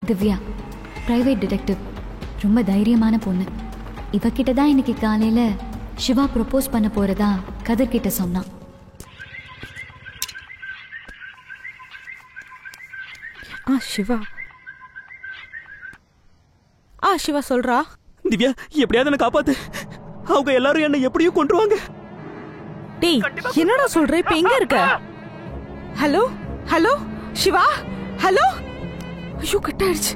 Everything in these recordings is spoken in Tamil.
திவ்யா, பிரைவேட் டிடெக்டிவ், ரொம்ப தைரியமான பொண்ணு. இவகிட்ட தான் இன்னைக்கு காலையில சிவா ப்ரொபோஸ் பண்ண போறதா கதிர்கிட்ட சொன்னான். சிவா சிவா சொல்றா. திவ்யா, எப்படியாவது என்ன காப்பாத்து. அவங்க எல்லாரும் என்ன எப்படியும் கொன்றுவாங்க. டேய், என்னடா சொல்ற? இப்ப எங்க இருக்க? Hello hello Siva, hello. ஐயோ, கட் ஆயிடுச்சு.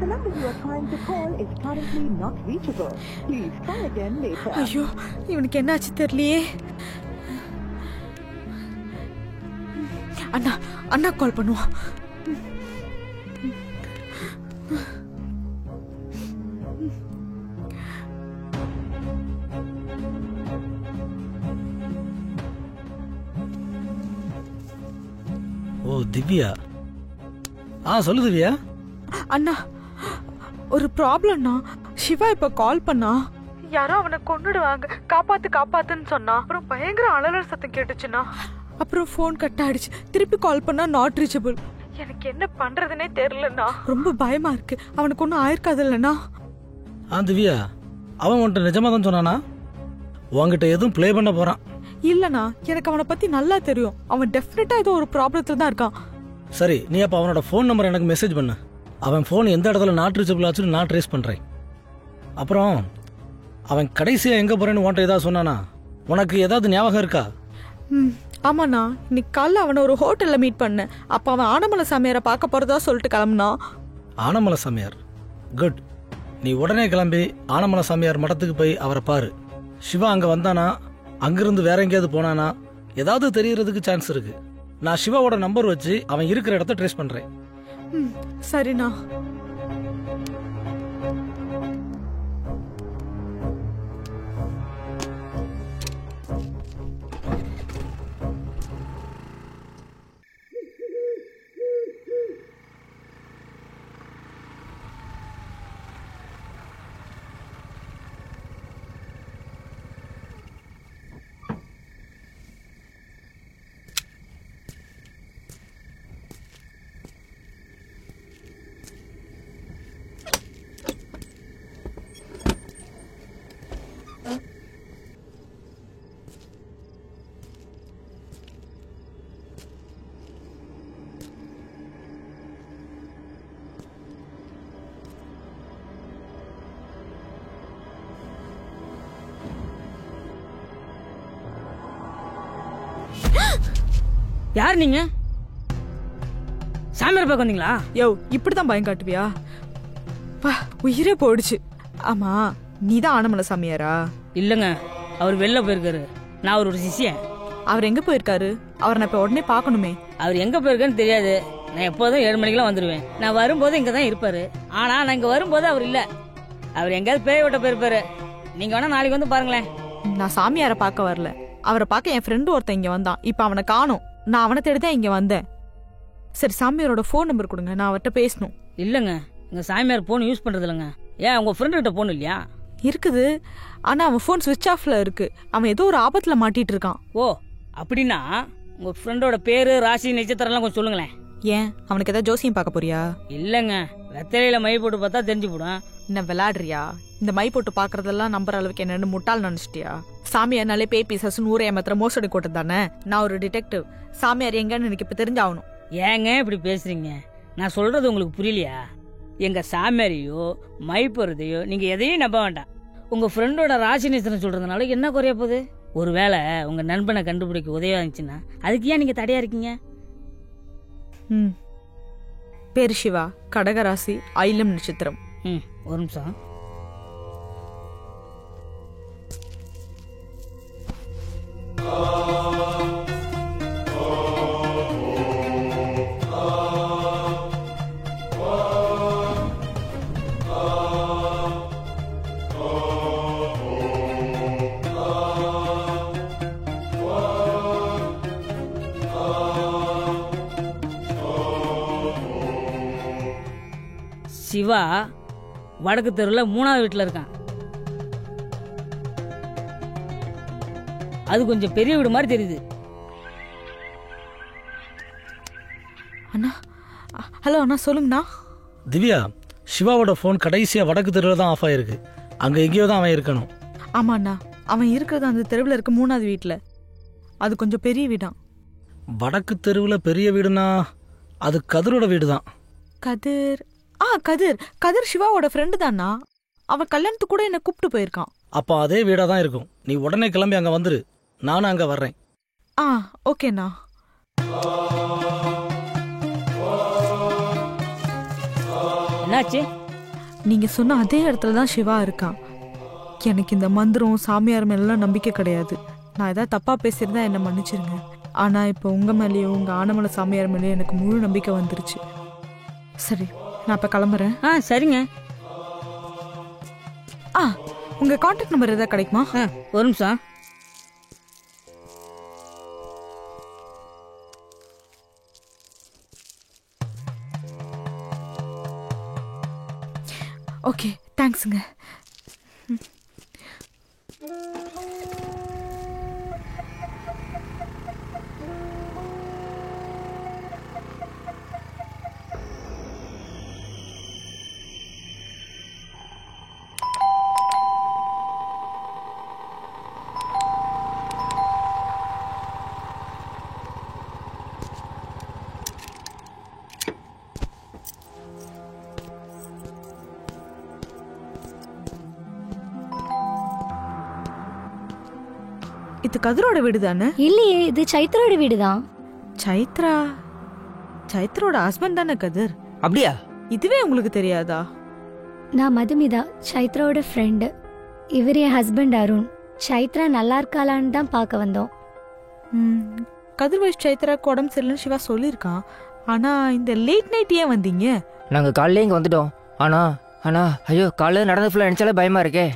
The number you are trying to call is currently not reachable. Please try again later. ஐயோ, இவனுக்கு என்னாச்சு தெரியலையே. அண்ணா அண்ணா கால் பண்ணுவோம். ஓ திவ்யா, சொல்லு திவ்யா. அண்ணா, ஒரு ப்ராப்ளம்னா சிவா இப்ப கால் பண்ணா. யாரோ அவனை கொன்னுடுவாங்க, காப்பாத்து காப்பாத்துன்னு சொன்னா. அப்புறம் பயங்கர அலறல் சத்தம் கேட்டுச்சுன்னா அப்புறம் போன் கட் ஆயிடுச்சு. திருப்பி கால் பண்ணா நாட் ரீச்சபிள். எனக்கு என்ன பண்றதுனே தெரியலண்ணா. ரொம்ப பயமா இருக்கு. அவனுக்கு ஒன்னும் ஆயிருக்காது இல்லண்ணா? திவ்யா, அவன் உன்கிட்ட நிஜமா தான் சொன்னானா? உன்கிட்ட எதுவும் பிளே பண்ண போறான்? இல்லண்ணா, எனக்கு அவனை பத்தி நல்லா தெரியும். அவன் டெஃபினட்டா ஏதோ ஒரு ப்ராப்ளத்துல தான் இருக்கான். சரி, நீ அப்ப அவனோட போன் நம்பர் எனக்கு மெசேஜ் பண்ணு. அவன் போன் எந்த இடத்துல நாட் ரீச்சபிள் ஆச்சுன்னு நான் ட்ரேஸ் பண்றேன். அப்புறம் அவன் கடைசியா எங்க போறேன்னு உன்கிட்ட ஏதாவது சொன்னானா? உனக்கு ஏதாவது ஞாபகம் இருக்கா? ஆமாண்ணா, இன்னைக்கு காலைல அவனை ஒரு ஹோட்டல்ல மீட் பண்ணேன். அப்ப அவன் ஆனமலை சாமியாரை பார்க்க போறதா சொல்லிட்டு கிளம்புனா. ஆனமலை சாமியார்? குட். நீ உடனே கிளம்பி ஆனமலை சாமியார் மடத்துக்கு போய் அவரை பாரு. சிவா அங்க வந்தானா, அங்கிருந்து வேற எங்கேயாவது போனானா ஏதாவது தெரியறதுக்கு சான்ஸ் இருக்கு. நான் சிவாவோட நம்பர் வச்சு அவன் இருக்கிற இடத்த ட்ரேஸ் பண்றேன். சரிண்ணா. யார் நீங்க? சாமியார் பார்க்க வந்தீங்களா? யோ, இப்படிதான் பயம் காட்டுவியா? உயிரே போயிடுச்சு. ஆமா, நீதான் ஆனமலை சாமியாரா? இல்லங்க, அவர் வெளில போயிருக்காரு. நான் அவரோட சிஷ்யன். அவர் எங்க போயிருக்காரு? அவர் நான் இப்ப உடனே பாக்கணுமே. அவர் எங்க போயிருக்கான்னு தெரியாது. நான் எப்போதும் 7 மணிக்கெல்லாம் வந்துருவேன். நான் வரும்போது இங்க தான் இருப்பாரு. ஆனா நான் இங்க வரும்போது அவர் இல்ல. அவர் எங்கேயாவது பேய் விட்ட போயிருப்பாரு. நீங்க வேணா நாளைக்கு வந்து பாருங்களேன். நான் சாமியாரை பார்க்க வரல. அவரை பார்க்க என் ஃப்ரெண்டு ஒருத்தன் இங்க வந்தான். இப்ப அவனை காணோம். நான் அவனை தேடிதான் இங்க வந்தேன். சரி, சாமியாரோட போன் நம்பர் கொடுங்க, நான் அவர்கிட்ட பேசணும். இல்லங்க, எங்க சாமியார் போன் யூஸ் பண்றது இல்லங்க. ஏன் உங்க ஃப்ரெண்டு கிட்ட போன் இல்லையா? இருக்குது, ஆனா அவன் போன் சுவிட்ச் ஆஃப்ல இருக்கு. அவன் ஏதோ ஒரு ஆபத்துல மாட்டிட்டு இருக்கான். ஓ, அப்படின்னா உங்க ஃப்ரெண்டோட பேரு, ராசி, நட்சத்திரம் எல்லாம் கொஞ்சம் சொல்லுங்களேன். ஏன், அவனுக்கு ஏதாவது ஜோசியம் பார்க்க போறியா? இல்லங்க, வெத்தலையில மை போட்டு பார்த்தா தெரிஞ்சு போடும். என்ன விளையாடுறியா? இந்த மை போட்டு பாக்குறதெல்லாம் நம்புற அளவுக்கு என்னன்னு முட்டாள் நினைச்சிட்டியா? சாமியார்னாலே பேய் பிசாசுன்னு ஊரே ஏமாத்துற மோசடி கூட்டம் தானே. நான் ஒரு டிடெக்டிவ். சாமியார் எங்கன்னு எனக்கு இப்ப தெரிஞ்சாகணும். ஏங்க இப்படி பேசுறீங்க? நான் சொல்றது உங்களுக்கு புரியலையா? எங்க சாமியாரையோ மை போறதையோ நீங்க எதையும் நம்ப வேண்டாம். உங்க ஃப்ரெண்டோட ராசி நட்சத்திரம் சொல்றதுனால என்ன குறைய போகுது? ஒருவேளை உங்க நண்பனை கண்டுபிடிக்க உதவியா இருந்துச்சுன்னா அதுக்கு ஏன் நீங்க தடையா இருக்கீங்க? பேரு சிவா, கடகராசி, ஐலம் நட்சத்திரம். ஒரு நிமிஷம். சிவா வடக்கு தெருவில் 3வது வீட்டில் இருக்கான். அது கொஞ்சம் பெரிய வீடு மாதிரி தெரியுது. அண்ணா ஹலோ அண்ணா சொல்லுங்கண்ணா. திவ்யா, சிவாவோட ஃபோன் கடைசியாக வடக்கு தெருவில் தான் ஆஃப் ஆயிருக்கு. அங்கே எங்கேயோ தான் அவன் இருக்கணும். ஆமாண்ணா, அவன் இருக்கிறது அந்த தெருவில் இருக்க 3வது வீட்டில். அது கொஞ்சம் பெரிய வீடான். வடக்கு தெருவில் பெரிய வீடுனா அது கதிரோட வீடு தான். கதிர் கதிர் சிவாவோட ஃப்ரெண்டு தானா. அவன் கல்யாணத்துக்கு கூட என்னை கூப்பிட்டு போயிருக்கான். அப்போ அதே வீடாக தான் இருக்கும். நீ உடனே கிளம்பி அங்கே வந்துரு, நானும் அங்கே வர்றேன். ஓகேண்ணா. என்னாச்சு? நீங்க சொன்ன அதே இடத்துல தான் சிவா இருக்கான். எனக்கு இந்த மந்திரம் சாமியார் மேலாம் நம்பிக்கை கிடையாது. நான் ஏதாவது தப்பா பேசியிருந்தா என்னை மன்னிச்சிருங்க. ஆனா இப்போ உங்க மேலேயும் உங்க ஆனமலை சாமியார் மேலேயும் எனக்கு முழு நம்பிக்கை வந்துருச்சு. சரி, நான் இப்ப கிளம்புறேன். சரிங்க. உங்க கான்டாக்ட் நம்பர் ஏதாவது கிடைக்குமா? ஒரு நிமிஷம். ஓகே, தேங்க்ஸுங்க. இது கதிரோட வீடு தானே? இல்லையே, இது சைத்ரோட வீடு தான். சைத்ரோட ஹஸ்பண்ட் தானே கதிர்? அப்படியா? இதுவே உங்களுக்கு தெரியாதா? நான் மதுமிதா, சைத்ராவோட ஃப்ரெண்டு. இவர் என் ஹஸ்பண்ட் அருண். சைத்ரா நல்லா இருக்காளான்னு தான் பார்க்க வந்தோம். கதிர் வயசு சைத்ராக்கு உடம்பு சரியில்லைன்னு சிவா சொல்லியிருக்கான். ஆனா இந்த லேட் நைட் ஏன் வந்தீங்க? நாங்கள் காலையிலே இங்கே வந்துட்டோம். ஆனா ஐயோ, காலையில் நடந்து ஃபுல்லாக நினச்சாலே பயமா இருக்கே.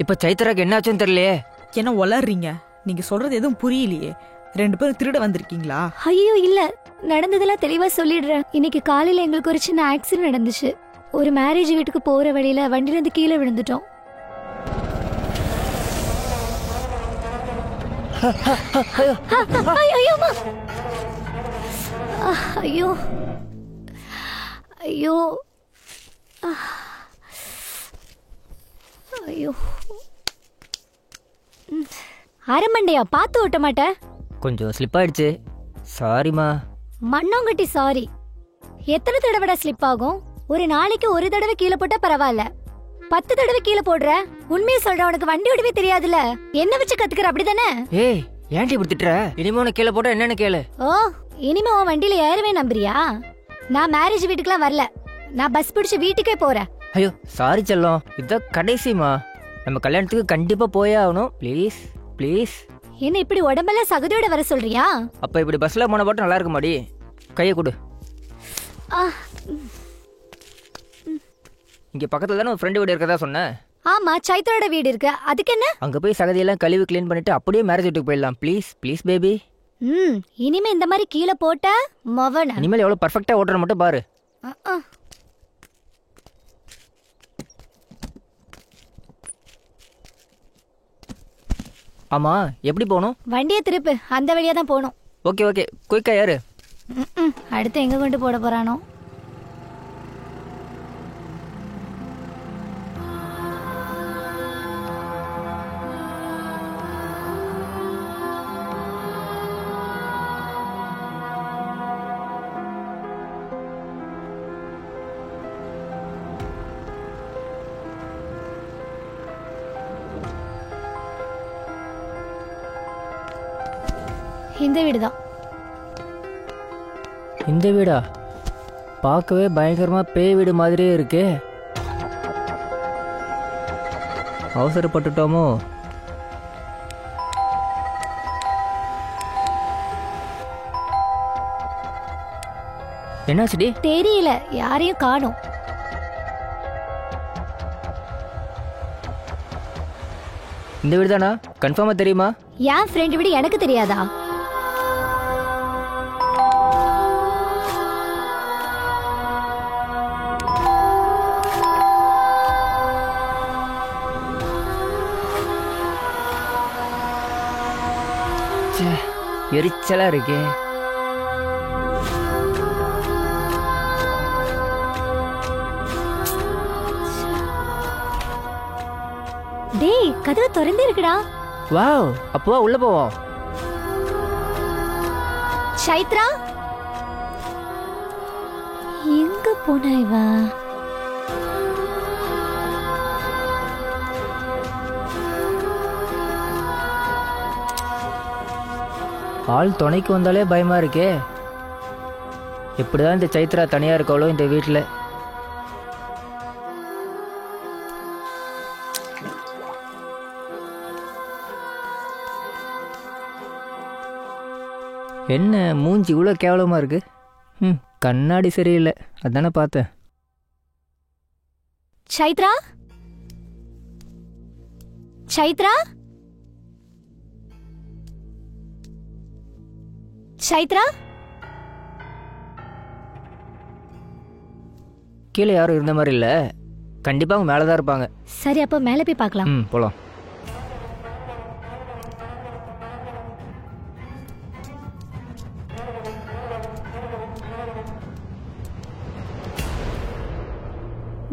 இப்போ சைத்ராக்கு என்ன ஆச்சுன்னு தெரியலையே. என்ன வளர்றீங்க? நீங்க சொல்றது எதுவும் புரியலையே. 2 பேரும் திருட வந்திருக்கீங்களா? ஐயோ இல்ல, நடந்ததெல்லாம் தெளிவா சொல்லிடுறேன். இன்னைக்கு காலையில எங்களுக்கு ஒரு சின்ன ஆக்சிடென்ட் நடந்துச்சு. ஒரு மேரேஜ் வீட்டுக்கு போற வழியில வண்டில இருந்து கீழே விழுந்துட்டோம். ஐயோ ஐயோ ஐயோ, அரமண்டையா, பார்த்து ஓட்ட மாட்டேன். கொஞ்சம் ஸ்லிப் ஆயிடுச்சு, சாரிமா. மண்ணோங்கட்டி சாரி. எத்தனை தடவை ஸ்லிப் ஆகும்? ஒரு நாளைக்கு ஒரு தடவை கீழே போட்டா பரவாயில்ல, 10 தடவை கீழே போடுற. உண்மையை சொல்ற, உனக்கு வண்டி ஓடவே தெரியாதுல. என்ன வச்சு கத்துக்கிற, அப்படிதானே? ஏய், ஏன்டி இப்படி திட்டுற? இனிமே உனக்கு கீழே போட்டா என்னன்னு கேளு. ஓ, இனிமே உன் வண்டியில ஏறவே நம்புறியா? நான் மேரேஜ் வீட்டுக்குலாம் வரல, நான் பஸ் பிடிச்சு வீட்டுக்கே போறேன். ஐயோ சாரி செல்லம், இதான் கடைசிமா. நம்ம கல்யாணத்துக்கு கண்டிப்பா போயே ஆகணும். Please please. என்ன இப்படி உடம்பெல்லாம் சகதியோட வர சொல்றியா? அப்ப இப்படி பஸ்ல போன பாட்டு நல்லா இருக்க மாடி. கையை கொடு. இங்க பக்கத்துல தானே ஒரு ஃப்ரெண்டு வீடு இருக்கதா சொன்னேன். ஆமா, சைத்ரோட வீடு இருக்கு. அதுக்கு என்ன? அங்க போய் சகதியெல்லாம் கழுவி கிளீன் பண்ணிட்டு அப்படியே மேரேஜ் வீட்டுக்கு போயிடலாம். Please please baby. இனிமே இந்த மாதிரி கீழே போட்ட மவன. இனிமேல் எவ்வளவு பர்ஃபெக்ட்டா ஓட்டுற மட்டும் பாரு. ஆமா, எப்படி போகணும்? வண்டியை திருப்பு, அந்த வழியா தான் போகணும். ஓகே ஓகே, குயிக்கா யாரு? அடுத்து எங்க கொண்டு போட போறானோ? இந்த வீடுதான். இந்த வீடா? பார்க்கவே பயங்கரமா பேய் வீடு மாதிரியே இருக்கு. அவசரப்பட்டுட்டோமோ? என்னாச்சுடி? தெரியல, யாரையும் காணோம். இந்த வீடு தானா? கன்ஃபார்மா தெரியுமா? என் ஃப்ரெண்ட் வீடு எனக்கு தெரியாதா? எரிச்சலா இருக்கே. டேய் கதவு திறந்தே இருக்குடா. வாவ், அப்போ உள்ள போவோம். சைத்ரா எங்க போனா இவ? ஆள் துணைக்கு வந்தாலே பயமா இருக்கே. எப்படிதான் இந்த சைத்ரா தனியா இருக்காளோ இந்த வீட்டுல. என்ன மூஞ்சி இவ்வளோ கேவலமா இருக்கு? கண்ணாடி சரியில்லை, அதானே பார்த்தேன். சைத்ரா சைத்ரா சைத்ரா கீழே யாரும் இருந்த மாதிரி இல்லை. கண்டிப்பா அவங்க மேலே தான் இருப்பாங்க. சரி, அப்ப மேல போய் பார்க்கலாம். போலாம்.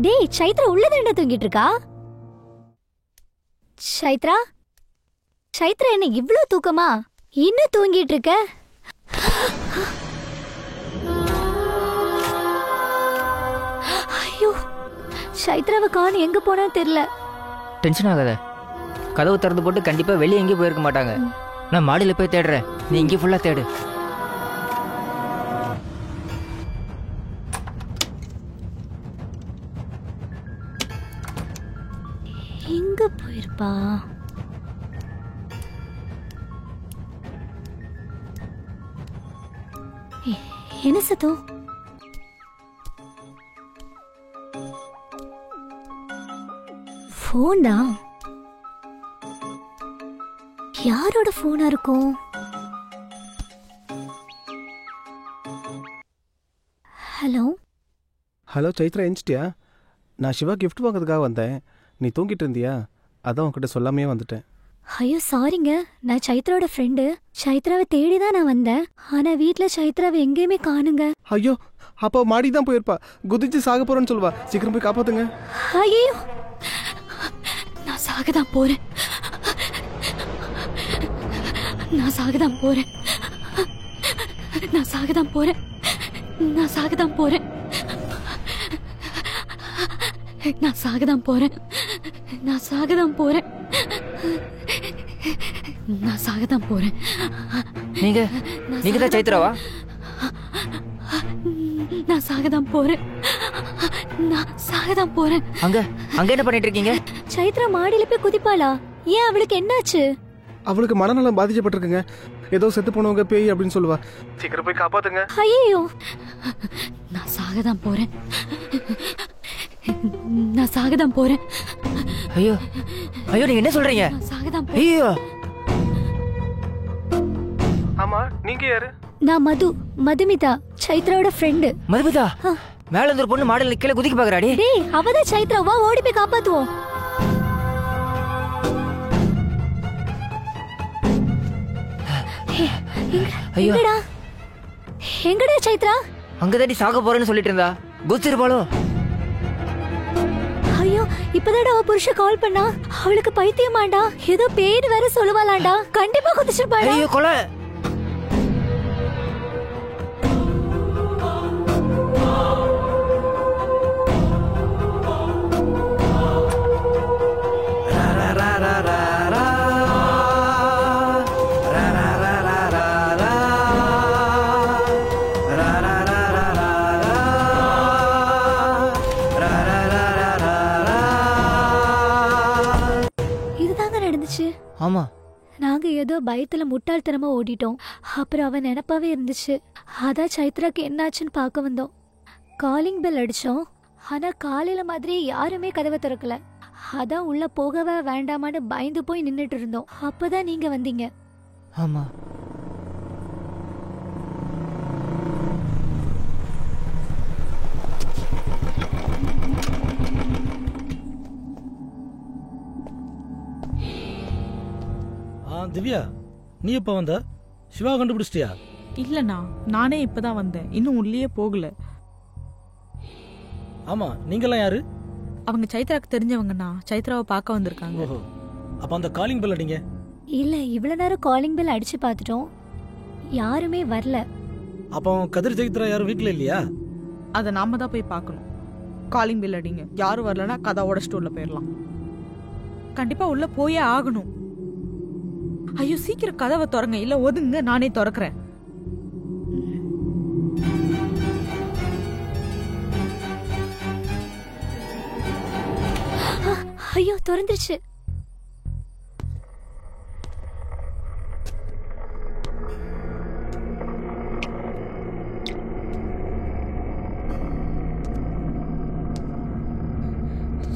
டேய் சைத்ரா உள்ளதாண்டா தூங்கிட்டு இருக்கா. சைத்ரா சைத்ரா என்ன இவ்ளோ தூக்கமா? இன்னும் தூங்கிட்டு இருக்க? ஐயோ, சைத்ராவை காணோம், எங்க போனான்னு தெரியல. டென்ஷன் ஆகாத. கதவு திறந்து போட்டு கண்டிப்பா வெளியே எங்கேயும் போயிருக்க மாட்டாங்க. நான் மாடியில் போய் தேடுறேன், நீ இங்கே ஃபுல்லா தேடு. எங்க போயிருப்பா? என்ன சத்தம்? போனா யாரோட போனா இருக்கும்? ஹலோ ஹலோ சைத்ரா, எஞ்சிட்டியா? நான் சிவா கிஃப்ட் வாங்கிறதுக்காக வந்தேன். நீ தூங்கிட்டு இருந்தியா? அதான் உன்கிட்ட சொல்லாமே வந்துட்டேன். ஐயோ சாரிங்க, நான் சைத்ராவோட ஃப்ரெண்டு. சைத்ராவை தேடி தான் நான் வந்தேன். ஆனா வீட்ல சைத்ராவை எங்கேயுமே காணுங்க. ஐயோ, அப்போ மாடி தான் போயிருப்பா. குதிச்சு சாக போறேன்னு சொல்லுவா. சீக்கிரம் போய் காப்பாத்துங்க. ஐயோ, நான் சாகதான் போறேன். நான் சாகதான் போறேன். நான் சாகதான் போறேன். நான் சாகதான் போறேன். நான் சாகதான் போறேன். நான் சாகதான் போறேன். நான் சாகதான் போறேன். நீங்க தான் சைத்ராவா? நான் சாகதான் போறேன். நான் சாகதான் போறேன். அங்க என்ன பண்ணிட்டு இருக்கீங்க? சைத்ரா மாடியில போய் குதிப்பாளா? ஏன், அவளுக்கு என்னாச்சு? அவளுக்கு மனநலம் பாதிக்கப்பட்டிருக்குங்க. ஏதோ செத்து போனவங்க பேய் அப்படின்னு சொல்லுவா. சீக்கிரம் போய் காப்பாத்துங்க. ஐயோ, நான் சாகதான் போறேன். நான் சாகதான் போறேன். ஐயோ ஐயோ, நீங்க என்ன சொல்றீங்க? நான் சாகதான் போறேன். ஐயோ, ஆமா, நீங்க யாரு? நான் மதுமிதா, சைத்ராவோட ஃப்ரெண்டு. மதுமிதா, மேல இருந்து ஒரு பொண்ணு மாடல் கீழே குதிக்க பாக்குறாடி. டேய், அவதான் சைத்ரா. வா, ஓடி போய் காப்பாத்துவோம். ஐயோ, எங்கடா சைத்ரா? அங்கதாண்டி சாக போறேன்னு சொல்லிட்டு இருந்தா. குதிச்சிருப்பாளோ? ஐயோ, இப்பதான்டா அவ புருஷ கால் பண்ணா. அவளுக்கு பைத்தியமாண்டா, ஏதோ பேர் வேற சொல்லுவாளாண்டா. கண்டிப்பா குதிச்சிருப்பாடா. ஐயோ, கொலை. ஆமா, நாங்க ஏதோ பயத்துல முட்டாள்தனமா ஓடிட்டோம். அப்புறம் அவன் நினைப்பாவே இருந்துச்சு. அதான் சைத்ராக்கு என்னாச்சுன்னு பார்க்க வந்தோம். காலிங் பெல் அடிச்சோம். ஆனா காலையில மாதிரி யாருமே கதவை திறக்கல. அதான் உள்ள போகவே வேண்டாமான்னு பயந்து போய் நின்னுட்டு இருந்தோம். அப்பதான் நீங்க வந்தீங்க. ஆமா. திவ்யா, நீ எப்போ வந்த? சிவா கண்டுபிடிச்சிட்டியா? இல்லண்ணா, நானே இப்பதான் வந்தேன், இன்னும் உள்ளே போகல. ஆமா, நீங்கெல்லாம் யாரு? அவங்க சைத்ராக்கு தெரிஞ்சவங்கண்ணா, சைத்ராவை பார்க்க வந்திருக்காங்க. ஓஹோ, அப்ப அந்த காலிங் பெல் அடிங்க. இல்ல, இவ்வளவு நேரம் காலிங் பெல் அடிச்சு பார்த்துட்டோம், யாருமே வரல. அப்போ கதிர் சைத்ரா யாரும் வீட்டுல இல்லையா? அதை நாம தான் போய் பார்க்கணும். காலிங் பெல் அடிங்க, யாரும் வரலன்னா கதை உடச்சிட்டு உள்ள போயிடலாம். கண்டிப்பா உள்ள போயே ஆகணும். ஐயோ சீக்கிரம் கதவை திறங்க, இல்ல ஒதுங்க, நானே திறக்கிறேன். ஐயோ திறந்துருச்சு.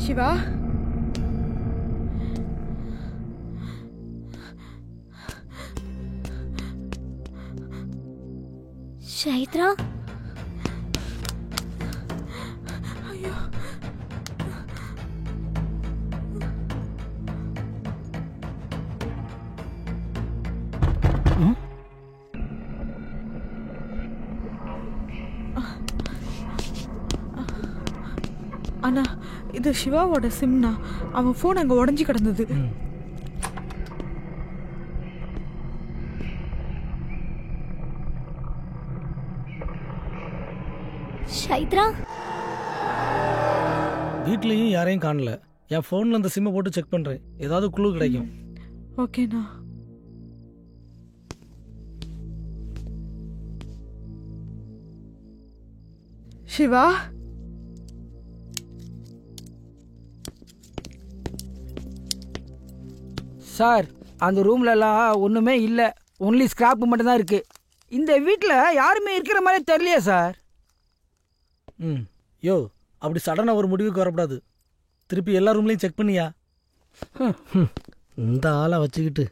சிவா, சைத்ரா, ஐயோ அண்ணா, இது சிவாவோட சிம்னா. அவன் போன் அங்க உடைஞ்சு கிடந்தது. சைத்ரா, வீட்லயும் யாரையும் காணல. என் போன்ல அந்த சிம்மை போட்டு செக் பண்றேன், ஏதாவது குழு கிடைக்கும். ஓகேண்ணா. சிவா, சார், அந்த ரூம்லலாம் ஒன்றுமே இல்லை, ஒன்லி ஸ்கிராப் மட்டும்தான் இருக்கு. இந்த வீட்டில் யாருமே இருக்கிற மாதிரி தெரியலையா சார்? யோ, அப்படி சடனாக ஒரு முடிவுக்கு வரக்கூடாது. திருப்பி எல்லா ரூம்லையும் செக் பண்ணியா? இந்த ஆளை வச்சுக்கிட்டு.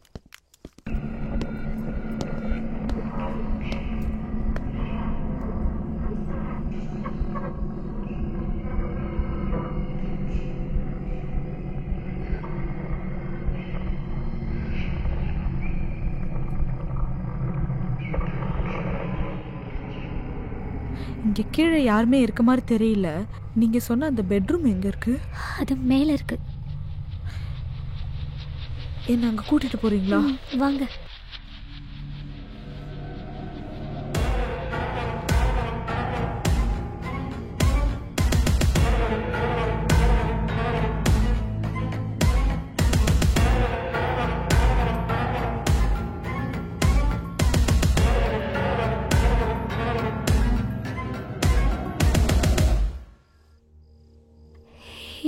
இங்க கீழே யாருமே இருக்க மாதிரி தெரியல. நீங்க சொன்ன அந்த பெட்ரூம் எங்க இருக்கு? அது மேல இருக்கு. என்ன அங்க கூட்டிட்டு போறீங்களா? வாங்க.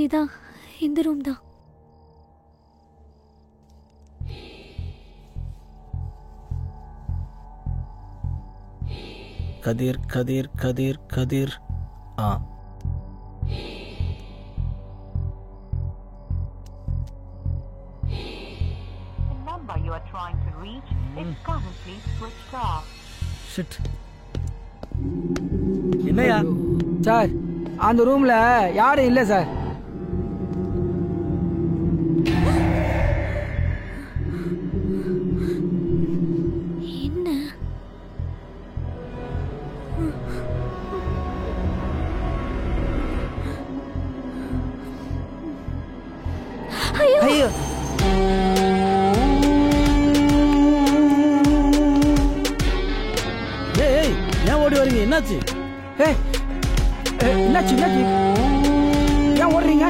இதான் இந்த ரூம் தான். கதிர் கதிர் கதிர் கதிர். ஆ, ஷிட். என்னையா சார், அந்த ரூமில் யாரும் இல்லை சார். என்ன? ஐயோ, ஏய், ஏன் ஓடி வரீங்க? என்னாச்சு? என்னாச்சு என்னாச்சு? ஏன் ஓடுறீங்க?